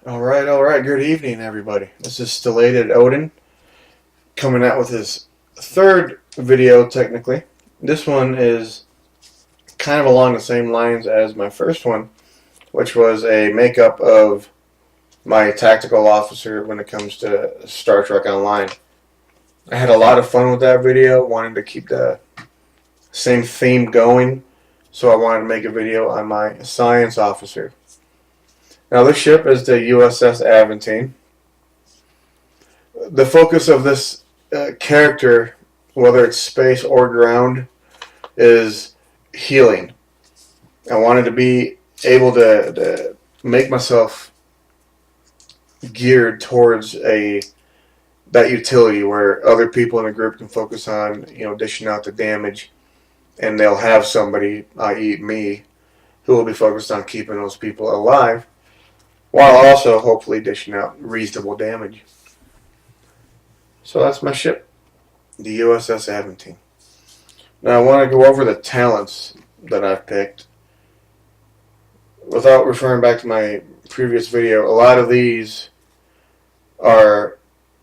All right. Good evening, everybody. This is Stellated Odin coming out with his third video, technically. This one is kind of along the same lines as my first one, which was a makeup of my tactical officer when it comes to Star Trek Online. I had a lot of fun with that video, wanted to keep the same theme going, so I wanted to make a video on my science officer. Now, this ship is the U.S.S. Aventine. The focus of this character, whether it's space or ground, is healing. I wanted to be able to make myself geared towards that utility where other people in the group can focus on dishing out the damage, and they'll have somebody, i.e., me, who will be focused on keeping those people alive, while also hopefully dishing out reasonable damage. So that's my ship, the U.S.S. Aventine. Now I want to go over the talents that I've picked. Without referring back to my previous video, a lot of these are,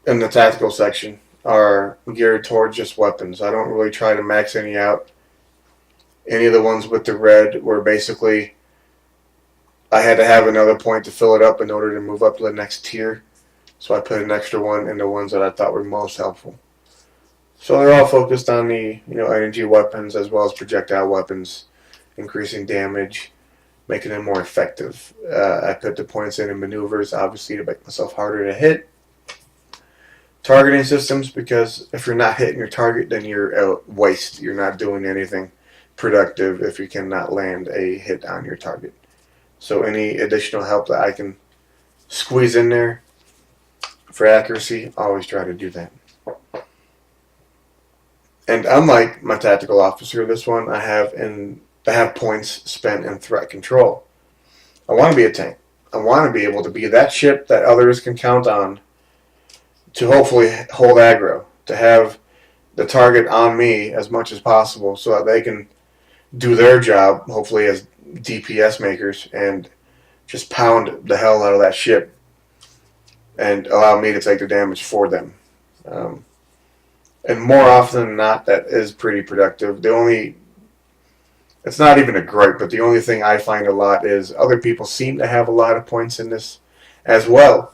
in the tactical section, are geared towards just weapons. I don't really try to max any out. Any of the ones with the red were basically, I had to have another point to fill it up in order to move up to the next tier. So I put an extra one in the ones that I thought were most helpful. So they're all focused on the energy weapons as well as projectile weapons, increasing damage, making them more effective. I put the points in maneuvers, obviously, to make myself harder to hit. Targeting systems, because if you're not hitting your target, then you're a waste. You're not doing anything productive if you cannot land a hit on your target. So any additional help that I can squeeze in there for accuracy, always try to do that. And unlike my tactical officer, this one I have points spent in threat control. I want to be a tank. I want to be able to be that ship that others can count on to hopefully hold aggro, to have the target on me as much as possible so that they can do their job, hopefully as DPS makers, and just pound the hell out of that ship and allow me to take the damage for them. And more often than not, that is pretty productive. It's not even a gripe, but the only thing I find a lot is other people seem to have a lot of points in this as well.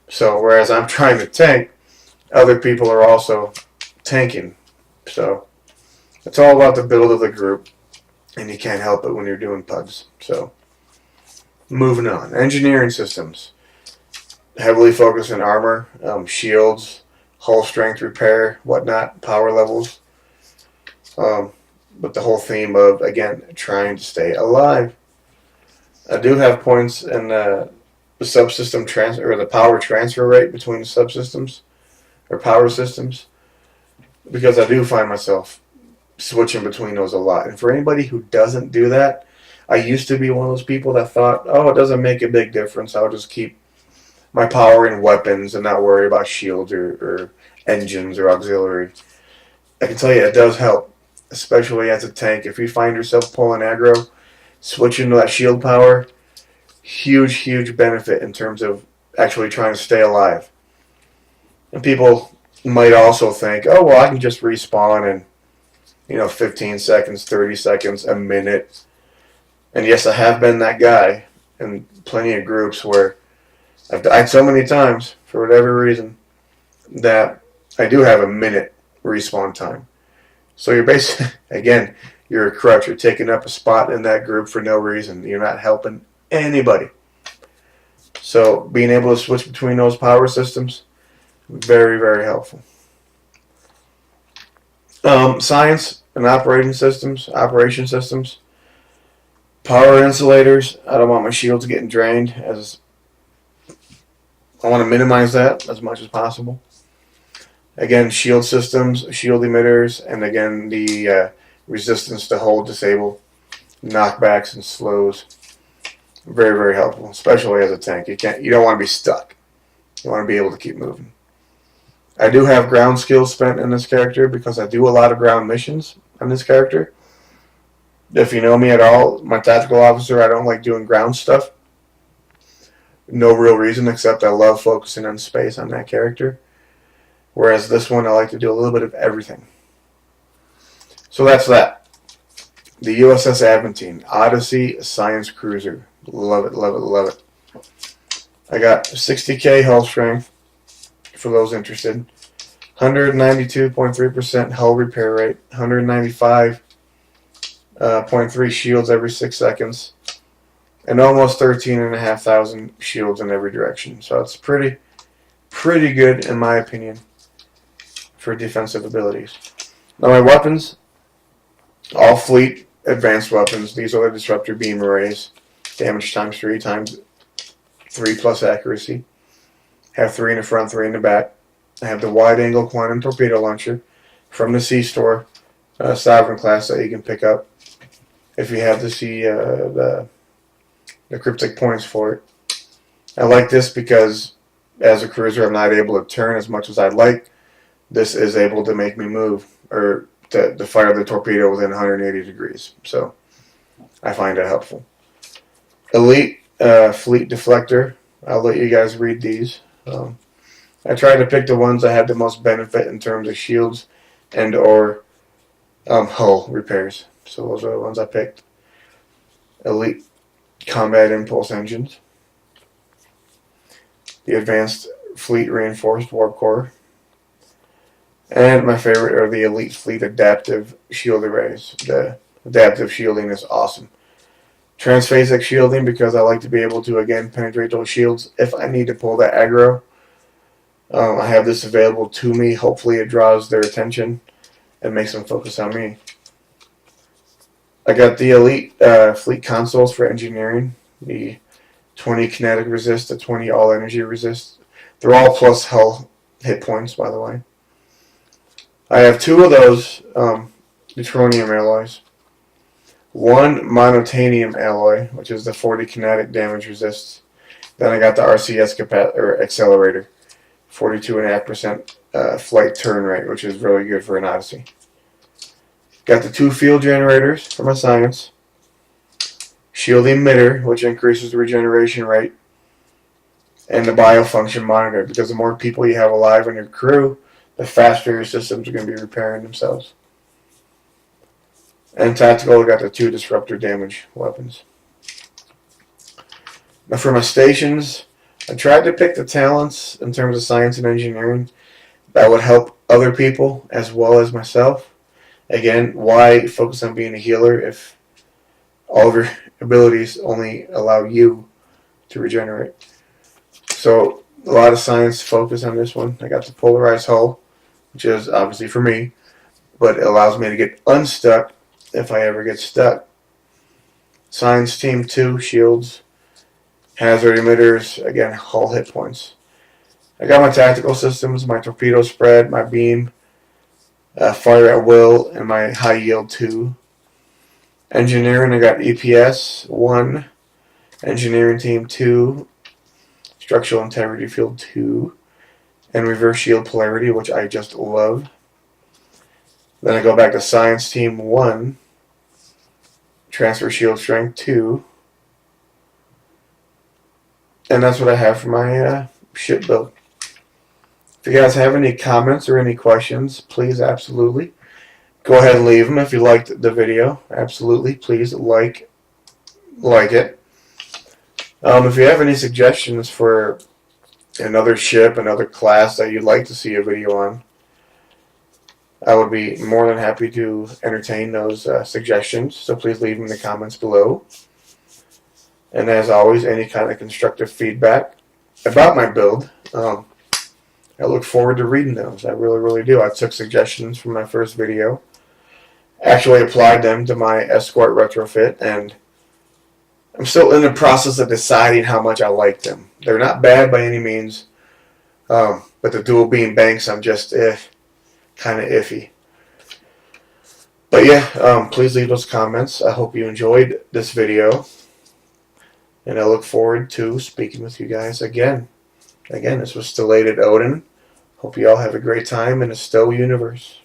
So whereas I'm trying to tank, other people are also tanking. So it's all about the build of the group, and you can't help it when you're doing pubs. So moving on. Engineering systems. Heavily focused on armor, shields, hull strength repair, whatnot, power levels. But the whole theme of, again, trying to stay alive. I do have points in the subsystem transfer, or the power transfer rate between the subsystems, or power systems, because I do find myself switching between those a lot. And for anybody who doesn't do that, I used to be one of those people that thought, oh, it doesn't make a big difference. I'll just keep my power in weapons and not worry about shields or engines or auxiliary. I can tell you it does help, especially as a tank. If you find yourself pulling aggro, switching to that shield power, huge benefit in terms of actually trying to stay alive. And people might also think, oh, well, I can just respawn in 15 seconds, 30 seconds, a minute. And yes, I have been that guy in plenty of groups where I've died so many times, for whatever reason, that I do have a minute respawn time. So you're basically, again, you're a crutch. You're taking up a spot in that group for no reason. You're not helping anybody. So being able to switch between those power systems, very helpful. Science and operation systems. Power insulators. I don't want my shields getting drained, as I want to minimize that as much as possible. Again, shield systems, shield emitters, and again the resistance to hold, disable, knockbacks, and slows. Very helpful, especially as a tank. You don't want to be stuck. You want to be able to keep moving. I do have ground skills spent in this character because I do a lot of ground missions on this character. If you know me at all, my tactical officer, I don't like doing ground stuff. No real reason except I love focusing on space on that character. Whereas this one, I like to do a little bit of everything. So that's that. The U.S.S. Aventine Odyssey Science Cruiser. Love it, love it, love it. I got 60k hull strength for those interested. 192.3% hull repair rate. 195.3 shields every 6 seconds. And almost 13,500 shields in every direction. So it's pretty good in my opinion for defensive abilities. Now my weapons, all fleet advanced weapons. These are the disruptor beam arrays. Damage times 3 times 3 plus accuracy. Have 3 in the front, 3 in the back. I have the wide angle quantum torpedo launcher from the C store, Sovereign class that you can pick up if you have the cryptic points for it. I like this because as a cruiser I'm not able to turn as much as I'd like. This is able to make me move or to fire the torpedo within 180 degrees. So I find it helpful. Elite fleet deflector. I'll let you guys read these. I tried to pick the ones that had the most benefit in terms of shields and or hull repairs. So those are the ones I picked. Elite combat impulse engines. The advanced fleet reinforced warp core. And my favorite are the elite fleet adaptive shield arrays. The adaptive shielding is awesome. Transphasic shielding because I like to be able to again penetrate those shields if I need to pull that aggro. I have this available to me. Hopefully it draws their attention and makes them focus on me. I got the elite fleet consoles for engineering. The 20 kinetic resist, the 20 all energy resist. They're all plus hull hit points, by the way. I have 2 of those neutronium alloys. 1 monotanium alloy, which is the 40 kinetic damage resists. Then I got the RCS accelerator, 42.5% flight turn rate, which is really good for an Odyssey. Got the 2 field generators for my science. Shield emitter, which increases the regeneration rate. And the biofunction monitor, because the more people you have alive in your crew, the faster your systems are going to be repairing themselves. And tactical, I got the 2 disruptor damage weapons. Now for my stations, I tried to pick the talents in terms of science and engineering that would help other people as well as myself. Again, why focus on being a healer if all of your abilities only allow you to regenerate? So a lot of science focus on this one. I got the polarized hull, which is obviously for me, but it allows me to get unstuck if I ever get stuck. Science team 2 shields, hazard emitters, again hull hit points. I got my tactical systems, my torpedo spread, my beam, fire at will, and my high yield 2. Engineering, I got EPS 1, engineering team 2, structural integrity field 2, and reverse shield polarity, which I just love. Then I go back to science team 1, transfer shield strength 2, and that's what I have for my ship build. If you guys have any comments or any questions, please absolutely go ahead and leave them. If you liked the video, absolutely please like it. If you have any suggestions for another ship, another class that you'd like to see a video on, I would be more than happy to entertain those suggestions. So please leave them in the comments below. And as always, any kind of constructive feedback about my build, I look forward to reading those. I really, really do. I took suggestions from my first video, actually applied them to my escort retrofit, and I'm still in the process of deciding how much I like them. They're not bad by any means, but the dual beam banks, I'm just kind of iffy. But yeah, please leave those comments. I hope you enjoyed this video, and I look forward to speaking with you guys again. Again, this was Stellated Odin. Hope you all have a great time in the Stowe universe.